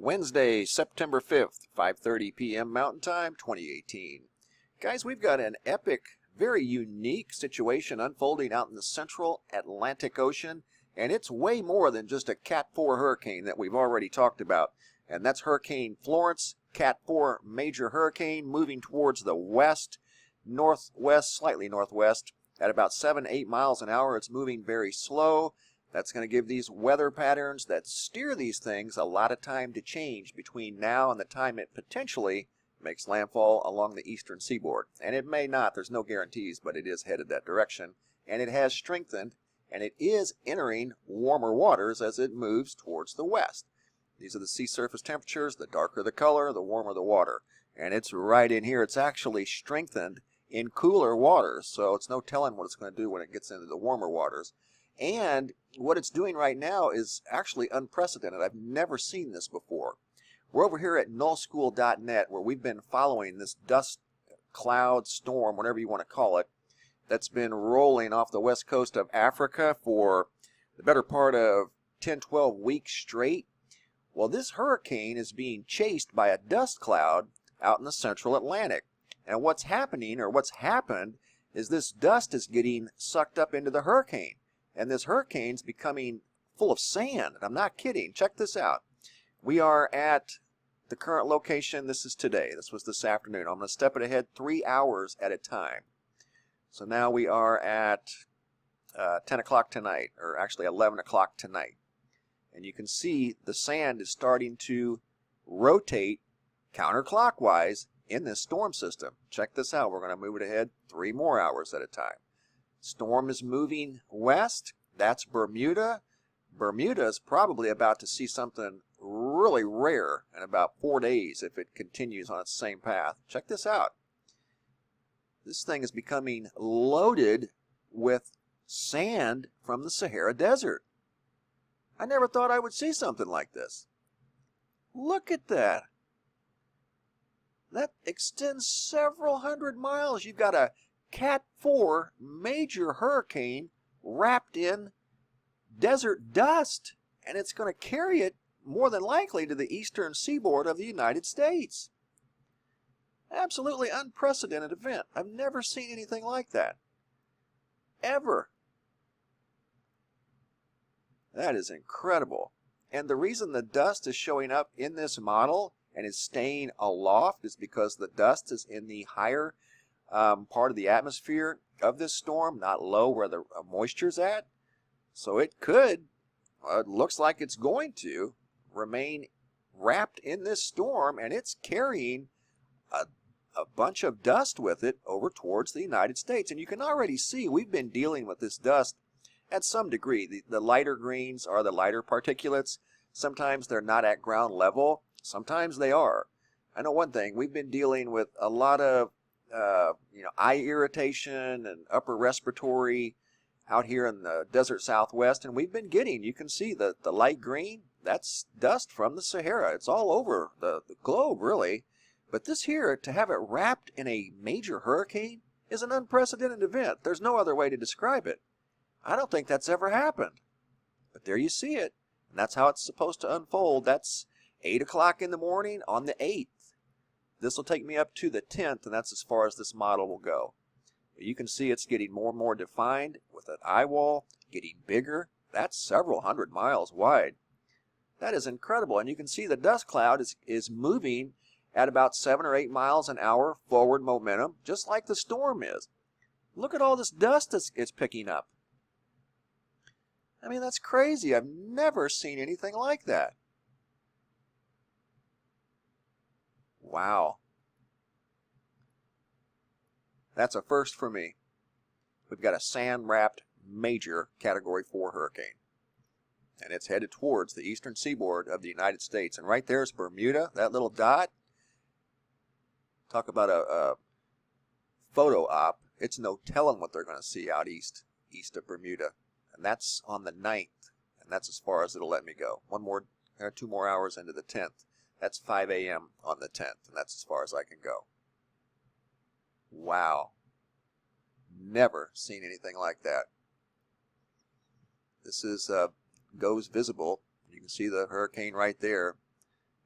Wednesday, September 5th, 5:30 p.m. Mountain Time, 2018. Guys, we've got an epic, very unique situation unfolding out in the central Atlantic Ocean, and it's way more than just a Cat 4 hurricane that we've already talked about. And that's Hurricane Florence, Cat 4 major hurricane, moving towards the west, northwest, slightly northwest, at about 7-8 miles an hour. It's moving very slow. That's going to give these weather patterns that steer these things a lot of time to change between now and the time it potentially makes landfall along the eastern seaboard. And it may not, there's no guarantees, but it is headed that direction. And it has strengthened, and it is entering warmer waters as it moves towards the west. These are the sea surface temperatures. The darker the color, the warmer the water. And it's right in here. It's actually strengthened in cooler waters, so it's no telling what it's going to do when it gets into the warmer waters. And what it's doing right now is actually unprecedented. I've never seen this before. We're over here at nullschool.net, where we've been following this dust cloud storm, whatever you want to call it, that's been rolling off the west coast of Africa for the better part of 10-12 weeks straight. Well, this hurricane is being chased by a dust cloud out in the central Atlantic. And what's happening, or what's happened, is this dust is getting sucked up into the hurricane. And this hurricane's becoming full of sand. I'm not kidding. Check this out. We are at the current location. This is today. This was this afternoon. I'm going to step it ahead 3 hours at a time. So now we are at 10 o'clock tonight, or actually 11 o'clock tonight. And you can see the sand is starting to rotate counterclockwise in this storm system. Check this out. We're going to move it ahead 3 more hours at a time. Storm is moving west. That's Bermuda. Bermuda is probably about to see something really rare in about 4 days if it continues on its same path. Check this out. This thing is becoming loaded with sand from the Sahara Desert. I never thought I would see something like this. Look at that. That extends several hundred miles. You've got a Cat 4 major hurricane wrapped in desert dust, and it's going to carry it more than likely to the eastern seaboard of the United States. Absolutely unprecedented event. I've never seen anything like that. Ever. That is incredible. And the reason the dust is showing up in this model and is staying aloft is because the dust is in the higher part of the atmosphere of this storm, not low where the moisture's at. So it could, it looks like it's going to, remain wrapped in this storm, and it's carrying a bunch of dust with it over towards the United States. And you can already see we've been dealing with this dust at some degree. The lighter greens are the lighter particulates. Sometimes they're not at ground level. Sometimes they are. I know one thing. We've been dealing with a lot of eye irritation and upper respiratory out here in the desert southwest, and we've been getting, you can see the light green, that's dust from the Sahara. It's all over the globe, really. But this here, to have it wrapped in a major hurricane, is an unprecedented event. There's no other way to describe it. I don't think that's ever happened. But there you see it, and that's how it's supposed to unfold. That's 8 o'clock in the morning on the 8th. This will take me up to the 10th, and that's as far as this model will go. But you can see it's getting more and more defined with an eye wall, getting bigger. That's several hundred miles wide. That is incredible. And you can see the dust cloud is moving at about 7 or 8 miles an hour forward momentum, just like the storm is. Look at all this dust it's picking up. I mean, that's crazy. I've never seen anything like that. Wow. That's a first for me. We've got a sand-wrapped major Category 4 hurricane. And it's headed towards the eastern seaboard of the United States. And right there is Bermuda, that little dot. Talk about a photo op. It's no telling what they're going to see out east of Bermuda. And that's on the 9th. And that's as far as it'll let me go. 2 more hours into the 10th. That's 5 a.m. on the 10th, and that's as far as I can go. Wow. Never seen anything like that. This is goes visible. You can see the hurricane right there.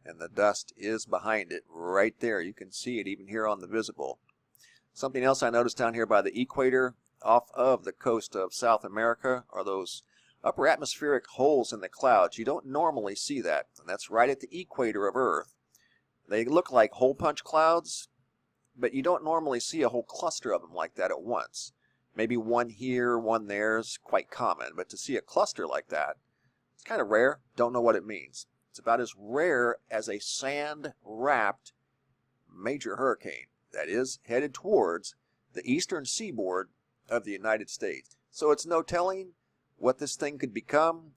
and the dust is behind it right there. You can see it even here on the visible. Something else I noticed down here by the equator off of the coast of South America are those upper atmospheric holes in the clouds. You don't normally see that, and that's right at the equator of Earth. They look like hole punch clouds, but you don't normally see a whole cluster of them like that at once. Maybe one here, one there is quite common, but to see a cluster like that, it's kind of rare. Don't know what it means. It's about as rare as a sand-wrapped major hurricane that is headed towards the eastern seaboard of the United States. So it's no telling what this thing could become.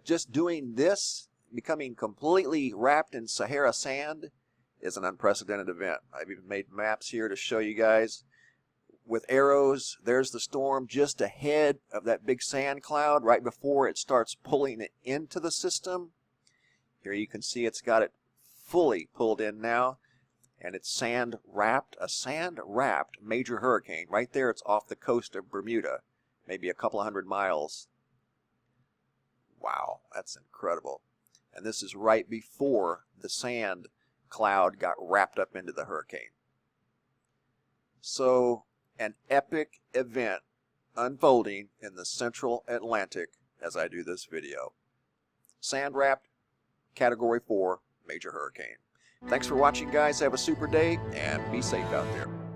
Just doing this, becoming completely wrapped in Sahara sand, is an unprecedented event. I've even made maps here to show you guys. With arrows, there's the storm just ahead of that big sand cloud right before it starts pulling it into the system. Here you can see it's got it fully pulled in now, and it's sand-wrapped, a sand-wrapped major hurricane. Right there, it's off the coast of Bermuda, maybe a couple 100 miles. Wow, that's incredible. And this is right before the sand cloud got wrapped up into the hurricane. So, an epic event unfolding in the central Atlantic as I do this video. Sand-wrapped, Category 4 major hurricane. Thanks for watching, guys. Have a super day and be safe out there.